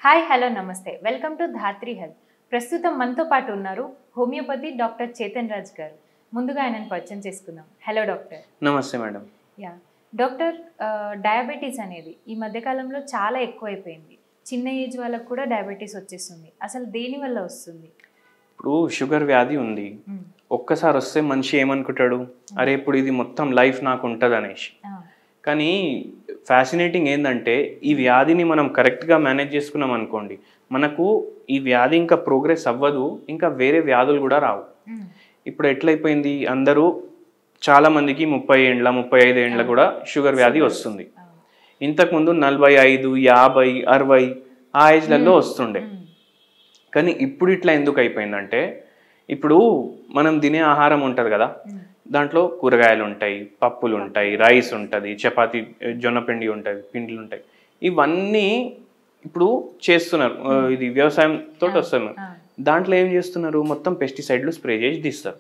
Hi hello నమస్తే welcome to Dhatri health. ప్రస్తుతం మనతో పాటు ఉన్నారు హోమియోపతి డాక్టర్ చేతన్ రాజ్ గారు. ముందుగా ఆయనను పరిచయం చేసుకుందాం. Hello doctor. నమస్తే మేడం. యా డాక్టర్, డయాబెటీస్ అనేది ఈ మధ్యకాలంలో చాలా ఎక్కువైపోయింది. చిన్న ఏజ్ వాళ్ళకు కూడా డయాబెటీస్ వచ్చేస్తుంది. అసలు దేని వల్ల వస్తుంది? ఇప్పుడు షుగర్ వ్యాధి ఉంది. ఒక్కసారి వస్తే మనిషి ఏమనుకుంటాడు, అరే ఇప్పుడు ఇది మొత్తం లైఫ్ నాకు ఉంటుంది అనేసి. కానీ ఫ్యాసినేటింగ్ ఏంటంటే ఈ వ్యాధిని మనం కరెక్ట్గా మేనేజ్ చేసుకున్నాం అనుకోండి, మనకు ఈ వ్యాధి ఇంకా ప్రోగ్రెస్ అవ్వదు, ఇంకా వేరే వ్యాధులు కూడా రావు. ఇప్పుడు ఎట్లయిపోయింది, అందరూ చాలామందికి 30 ఏండ్ల 35 ఏండ్ల కూడా షుగర్ వ్యాధి వస్తుంది. ఇంతకుముందు 45, 50, 60 ఆ ఏజ్లలో వస్తుండే. కానీ ఇప్పుడు ఇట్లా ఎందుకు అయిపోయిందంటే, ఇప్పుడు మనం తినే ఆహారం ఉంటుంది కదా, దాంట్లో కూరగాయలు ఉంటాయి, పప్పులు ఉంటాయి, రైస్ ఉంటుంది, చపాతి జొన్నపిండి ఉంటుంది, పిండిలు ఉంటాయి. ఇవన్నీ ఇప్పుడు చేస్తున్నారు, ఇది వ్యవసాయంతో వస్తున్నారు. దాంట్లో ఏం చేస్తున్నారు, మొత్తం పెస్టిసైడ్లు స్ప్రే చేసి తీస్తారు.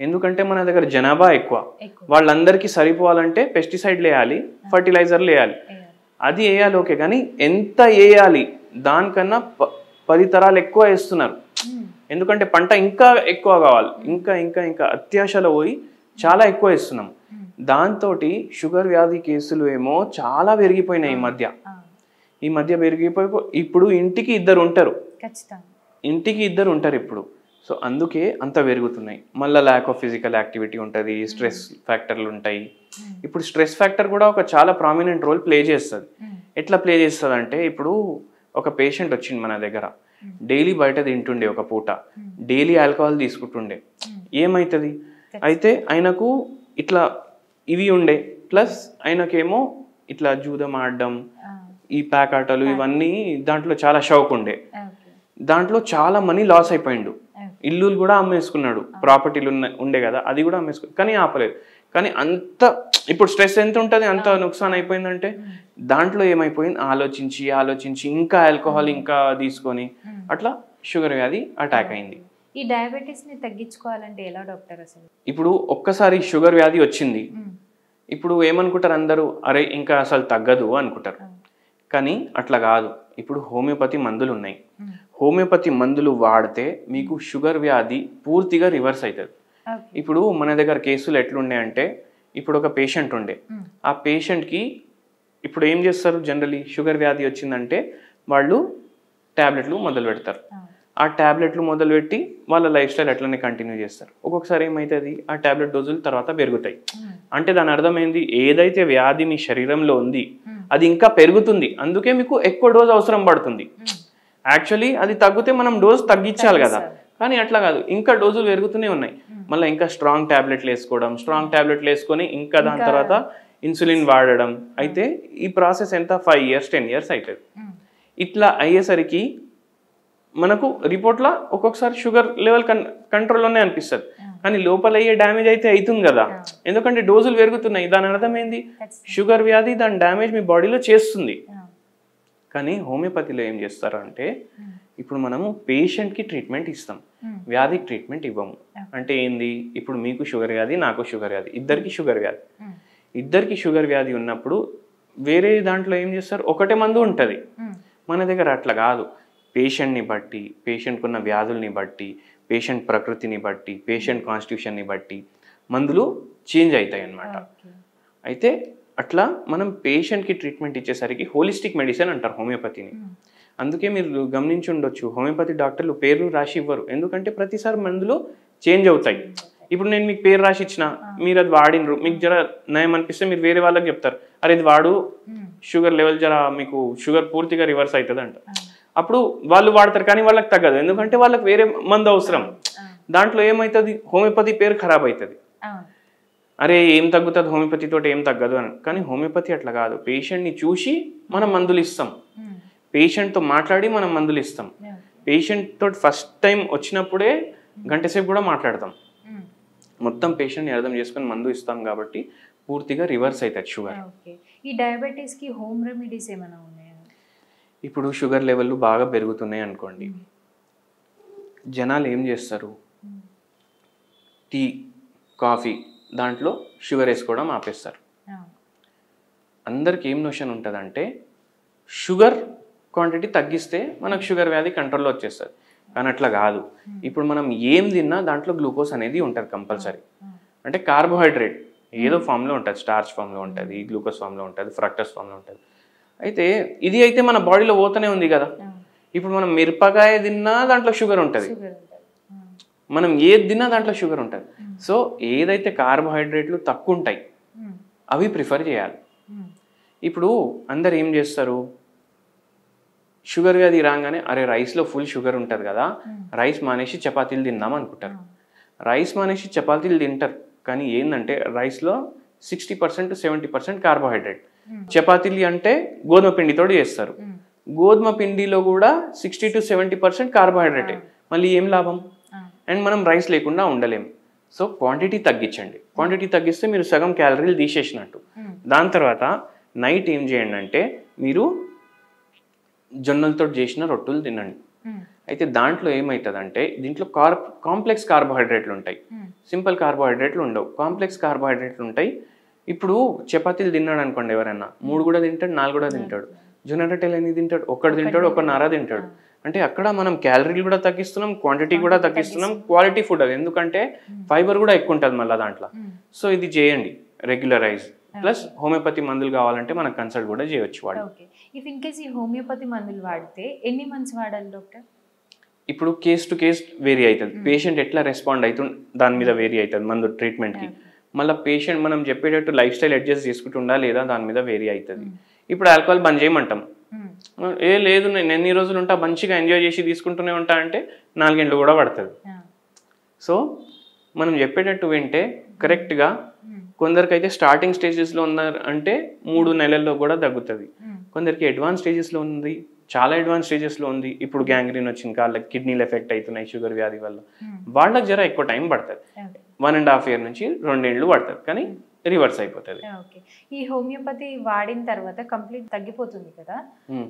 ఎందుకంటే మన దగ్గర జనాభా ఎక్కువ, వాళ్ళందరికీ సరిపోవాలంటే పెస్టిసైడ్లు వేయాలి, ఫర్టిలైజర్లు వేయాలి. అది వేయాలి ఓకే, కానీ ఎంత వేయాలి దానికన్నా 10 తరాలు ఎక్కువ వేస్తున్నారు. ఎందుకంటే పంట ఇంకా ఎక్కువ కావాలి, ఇంకా ఇంకా ఇంకా అత్యాశలో పోయి చాలా ఎక్కువ వేస్తున్నాం. దాంతో షుగర్ వ్యాధి కేసులు ఏమో చాలా పెరిగిపోయినాయి ఈ మధ్య పెరిగిపోయి ఇప్పుడు ఇంటికి ఇద్దరు ఉంటారు ఇప్పుడు. సో అందుకే అంత పెరుగుతున్నాయి. మళ్ళీ ల్యాక్ ఆఫ్ ఫిజికల్ యాక్టివిటీ ఉంటుంది, స్ట్రెస్ ఫ్యాక్టర్లు ఉంటాయి. ఇప్పుడు స్ట్రెస్ ఫ్యాక్టర్ కూడా ఒక చాలా ప్రామినెంట్ రోల్ ప్లే చేస్తుంది. ఎట్లా ప్లే చేస్తుంది అంటే, ఇప్పుడు ఒక పేషెంట్ వచ్చింది మన దగ్గర, డైలీ బయట తింటుండే, ఒక పూట డైలీ ఆల్కహాల్ తీసుకుంటుండే. ఏమవుతుంది అయితే, ఆయనకు ఇట్లా ఇవి ఉండే, ప్లస్ ఆయనకేమో ఇట్లా జూదం ఆడడం, ఈ ప్యాక్ ఆటలు ఇవన్నీ దాంట్లో చాలా షౌక్ ఉండే. దాంట్లో చాలా మనీ లాస్ అయిపోయిండు. ఇల్లులు కూడా అమ్మేసుకున్నాడు, ప్రాపర్టీలు ఉండే కదా అది కూడా అమ్మేసుకున్నాడు, కానీ ఆపలేదు. కానీ అంత ఇప్పుడు స్ట్రెస్ ఎంత ఉంటుంది, అంత నుక్సాన్ అయిపోయిందంటే దాంట్లో ఏమైపోయింది, ఆలోచించి ఆలోచించి ఇంకా ఆల్కహాల్ ఇంకా తీసుకొని అట్లా షుగర్ వ్యాధి అటాక్ అయింది. ఈ డయాబెటీస్ ని తగ్గించుకోవాలంటే ఎలా డాక్టర్? అసలు ఇప్పుడు ఒక్కసారి షుగర్ వ్యాధి వచ్చింది, ఇప్పుడు ఏమనుకుంటారు అందరూ, అరే ఇంకా అసలు తగ్గదు అనుకుంటారు. కానీ అట్లా కాదు. ఇప్పుడు హోమియోపతి మందులు ఉన్నాయి. హోమియోపతి మందులు వాడితే మీకు షుగర్ వ్యాధి పూర్తిగా రివర్స్ అవుతుంది. ఇప్పుడు మన దగ్గర కేసులు ఎట్లున్నాయంటే, ఇప్పుడు ఒక పేషెంట్ ఉండే, ఆ పేషెంట్కి ఇప్పుడు ఏం చేస్తారు, జనరలీ షుగర్ వ్యాధి వచ్చిందంటే వాళ్ళు ట్యాబ్లెట్లు మొదలు పెడతారు. ఆ ట్యాబ్లెట్లు మొదలుపెట్టి వాళ్ళ లైఫ్ స్టైల్ అట్లనే కంటిన్యూ చేస్తారు. ఒక్కొక్కసారి ఏమవుతుంది, ఆ ట్యాబ్లెట్ డోజులు తర్వాత పెరుగుతాయి. అంటే దాని అర్థమైంది, ఏదైతే వ్యాధి మీ శరీరంలో ఉంది అది ఇంకా పెరుగుతుంది, అందుకే మీకు ఎక్కువ డోజ్ అవసరం పడుతుంది. యాక్చువల్లీ అది తగ్గితే మనం డోజ్ తగ్గించాలి కదా, కానీ అట్లా కాదు, ఇంకా డోజులు పెరుగుతూనే ఉన్నాయి. మళ్ళీ ఇంకా స్ట్రాంగ్ ట్యాబ్లెట్లు వేసుకోవడం, స్ట్రాంగ్ ట్యాబ్లెట్లు వేసుకొని ఇంకా దాని తర్వాత ఇన్సులిన్ వాడడం. అయితే ఈ ప్రాసెస్ ఎంత 5 years 10 years అవుతుంది. ఇట్లా అయ్యేసరికి మనకు రిపోర్ట్లో ఒక్కొక్కసారి షుగర్ లెవెల్ కంట్రోల్లోనే అనిపిస్తుంది, కానీ లోపల అయ్యే డ్యామేజ్ అయితే అవుతుంది కదా, ఎందుకంటే డోజులు పెరుగుతున్నాయి. దాని అర్థం ఏంది, షుగర్ వ్యాధి దాని డ్యామేజ్ మీ బాడీలో చేస్తుంది. కానీ హోమియోపతిలో ఏం చేస్తారు అంటే, ఇప్పుడు మనము పేషెంట్కి ట్రీట్మెంట్ ఇస్తాం, వ్యాధికి ట్రీట్మెంట్ ఇవ్వము. అంటే ఏంది, ఇప్పుడు మీకు షుగర్ వ్యాధి, నాకు షుగర్ వ్యాధి, ఇద్దరికి షుగర్ వ్యాధి ఉన్నప్పుడు వేరే దాంట్లో ఏం చేస్తారు, ఒకటే మందు ఉంటుంది. మన దగ్గర అట్లా కాదు. పేషెంట్ని బట్టి, పేషెంట్కి ఉన్న వ్యాధుల్ని బట్టి, పేషెంట్ ప్రకృతిని బట్టి, పేషెంట్ కాన్స్టిట్యూషన్ని బట్టి మందులు చేంజ్ అవుతాయి అన్నమాట. అయితే అట్లా మనం పేషెంట్కి ట్రీట్మెంట్ ఇచ్చేసరికి హోలిస్టిక్ మెడిసిన్ అంటారు హోమియోపతిని. అందుకే మీరు గమనించి ఉండొచ్చు, హోమియోపతి డాక్టర్లు పేర్లు రాసి ఇవ్వరు, ఎందుకంటే ప్రతిసారి మందులు చేంజ్ అవుతాయి. ఇప్పుడు నేను మీకు పేరు రాసి ఇచ్చిన, మీరు అది వాడినరు, మీకు జర నయం అనిపిస్తే మీరు వేరే వాళ్ళకి చెప్తారు, అరే ఇది వాడు, షుగర్ లెవెల్ జర మీకు షుగర్ పూర్తిగా రివర్స్ అవుతుంది అంట. అప్పుడు వాళ్ళు వాడతారు, కానీ వాళ్ళకి తగ్గదు, ఎందుకంటే వాళ్ళకి వేరే మందు అవసరం. దాంట్లో ఏమవుతుంది, హోమియోపతి పేరు ఖరాబ్ అవుతుంది. అరే ఏం తగ్గుతుంది హోమియోపతి తోటి, ఏం తగ్గదు అని. కానీ హోమియోపతి అట్లా కాదు, పేషెంట్ని చూసి మనం మందులు ఇస్తాం, పేషెంట్తో మాట్లాడి మనం మందులు ఇస్తాం. పేషెంట్ తోటి ఫస్ట్ టైం వచ్చినప్పుడే గంట సేపు కూడా మాట్లాడతాం, మొత్తం పేషెంట్ని అర్థం చేసుకొని మందు ఇస్తాం, కాబట్టి పూర్తిగా రివర్స్ అవుతుంది షుగర్. ఈ డయాబెటీస్కి హోమ్ రెమెడీస్ ఏమైనా ఉన్నాయా? ఇప్పుడు షుగర్ లెవెల్ బాగా పెరుగుతున్నాయి అనుకోండి, జనాలు ఏం చేస్తారు, టీ కాఫీ దాంట్లో షుగర్ వేసుకోవడం ఆపేస్తారు. అందరికి ఏం నోషన్ ఉంటుందంటే, షుగర్ క్వాంటిటీ తగ్గిస్తే మనకు షుగర్ వ్యాధి కంట్రోల్లో వచ్చేస్తుంది. కానీ అట్లా కాదు. ఇప్పుడు మనం ఏం తిన్నా దాంట్లో గ్లూకోజ్ అనేది ఉంటుంది కంపల్సరీ. అంటే కార్బోహైడ్రేట్ ఏదో ఫామ్లో ఉంటుంది, స్టార్చ్ ఫామ్లో ఉంటుంది, గ్లూకోజ్ ఫామ్లో ఉంటుంది, ఫ్రక్టోస్ ఫామ్లో ఉంటుంది. అయితే ఇది అయితే మన బాడీలో పోతూనే ఉంది కదా. ఇప్పుడు మనం మిరపకాయ తిన్నా దాంట్లో షుగర్ ఉంటుంది, మనం ఏది తిన్నా దాంట్లో షుగర్ ఉంటుంది. సో ఏదైతే కార్బోహైడ్రేట్లు తక్కువ ఉంటాయి అవి ప్రిఫర్ చేయాలి. ఇప్పుడు అందరు ఏం చేస్తారు, షుగర్ వ్యాధి రాగానే అరే రైస్లో ఫుల్ షుగర్ ఉంటుంది కదా, రైస్ మానేసి చపాతీలు తిందాం అనుకుంటారు. రైస్ మానేసి చపాతీలు తింటారు, కానీ ఏంటంటే రైస్లో 60% to 70% కార్బోహైడ్రేట్. చపాతీలు అంటే గోధుమ పిండితో చేస్తారు, గోధుమ పిండిలో కూడా 60 to 70% కార్బోహైడ్రేటే. మళ్ళీ ఏం లాభం? అండ్ మనం రైస్ లేకుండా ఉండలేము. సో క్వాంటిటీ తగ్గించండి. క్వాంటిటీ తగ్గిస్తే మీరు సగం క్యాలరీలు తీసేసినట్టు. దాని తర్వాత నైట్ ఏం చేయండి అంటే మీరు జొన్నలతో చేసిన రొట్టెలు తినండి. అయితే దాంట్లో ఏమవుతుందంటే దీంట్లో కాంప్లెక్స్ కార్బోహైడ్రేట్లు ఉంటాయి, సింపుల్ కార్బోహైడ్రేట్లు ఉండవు, కాంప్లెక్స్ కార్బోహైడ్రేట్లు ఉంటాయి. ఇప్పుడు చపాతీలు తిన్నాడు అనుకోండి, ఎవరైనా 3 కూడా తింటాడు, 4 కూడా తింటాడు. జొన్న రొట్టెలు ఎన్ని తింటాడు? ఒకటి తింటాడు, 1.5 తింటాడు. అంటే అక్కడ మనం క్యాలరీలు కూడా తగ్గిస్తున్నాం, క్వాంటిటీ కూడా తగ్గిస్తున్నాం, క్వాలిటీ ఫుడ్ అది. ఎందుకంటే ఫైబర్ కూడా ఎక్కువ ఉంటుంది మళ్ళీ దాంట్లో. సో ఇది చేయండి రెగ్యులరైజ్. ప్లస్ హోమియోపతి మందులు కావాలంటే మనకు కన్సల్ట్ కూడా చేయవచ్చు వాడు. ఇఫ్ ఇన్ కేస్ ఈ హోమియోపతి మందులు వాడితే ఎన్ని మంత్స్ వాడాలి డాక్టర్? ఇప్పుడు కేస్ టు కేస్ వేరీ అవుతుంది, పేషెంట్ ఎట్లా రెస్పాండ్ అవుతుంది దాని మీద వేరీ అవుతుంది మందు ట్రీట్మెంట్కి. మళ్ళీ పేషెంట్ మనం చెప్పేటట్టు లైఫ్ స్టైల్ అడ్జస్ట్ చేసుకుంటుండా లేదా దాని మీద వేరీ అవుతుంది. ఇప్పుడు ఆల్కహాల్ బంద్ చేయమంటాం, లేదు నేను ఎన్ని రోజులు ఉంటా మంచిగా ఎంజాయ్ చేసి తీసుకుంటూనే ఉంటా అంటే 4 గంటలు కూడా పడుతుంది. సో మనం చెప్పేటట్టు వింటే కరెక్ట్గా, కొందరికైతే స్టార్టింగ్ స్టేజెస్లో ఉన్నారు అంటే 3 నెలల్లో కూడా తగ్గుతుంది, కొందరికి అడ్వాన్స్ స్టేజెస్లో ఉంది, చాలా అడ్వాన్స్ స్టేజెస్లో ఉంది. ఇప్పుడు గ్యాంగ్రీన్ వచ్చింది, కాళ్ళకి కిడ్నీలు ఎఫెక్ట్ అవుతున్నాయి షుగర్ వ్యాధి వల్ల, వాళ్ళకి జర ఎక్కువ టైం పడుతుంది, 1.5 year నుంచి 2 ఏళ్ళు పడుతుంది, కానీ రివర్స్ అయిపోతుంది. ఈ హోమియోపతి వాడిన తర్వాత కంప్లీట్ తగ్గిపోతుంది కదా,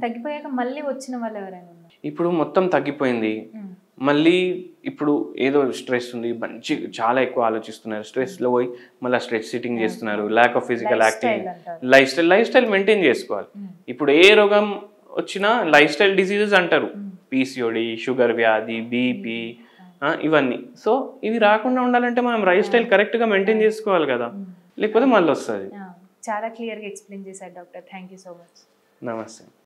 తగ్గిపోయాక మళ్ళీ వచ్చిన వాళ్ళు ఎవరైనా ఉన్నారు? ఇప్పుడు మొత్తం తగ్గిపోయింది, మళ్ళీ ఇప్పుడు ఏదో స్ట్రెస్ ఉంది, మంచి చాలా ఎక్కువ ఆలోచిస్తున్నారు, స్ట్రెస్లో పోయి మళ్ళీ స్ట్రెస్ సిట్టింగ్ చేస్తున్నారు, lack of physical activity, life style maintain చేసుకోవాలి. ఇప్పుడు ఏ రోగం వచ్చినా లైఫ్ స్టైల్ డిసీజెస్ అంటారు, పీసీఓడి, షుగర్ వ్యాధి, బీపీ, ఇవన్నీ. సో ఇవి రాకుండా ఉండాలంటే మనం లైఫ్ స్టైల్ కరెక్ట్గా మెయింటైన్ చేసుకోవాలి కదా, లేకపోతే మళ్ళీ వస్తుంది. చాలా క్లియర్గా ఎక్స్ప్లెయిన్ చేశారు doctor. Thank you so much. నమస్తే.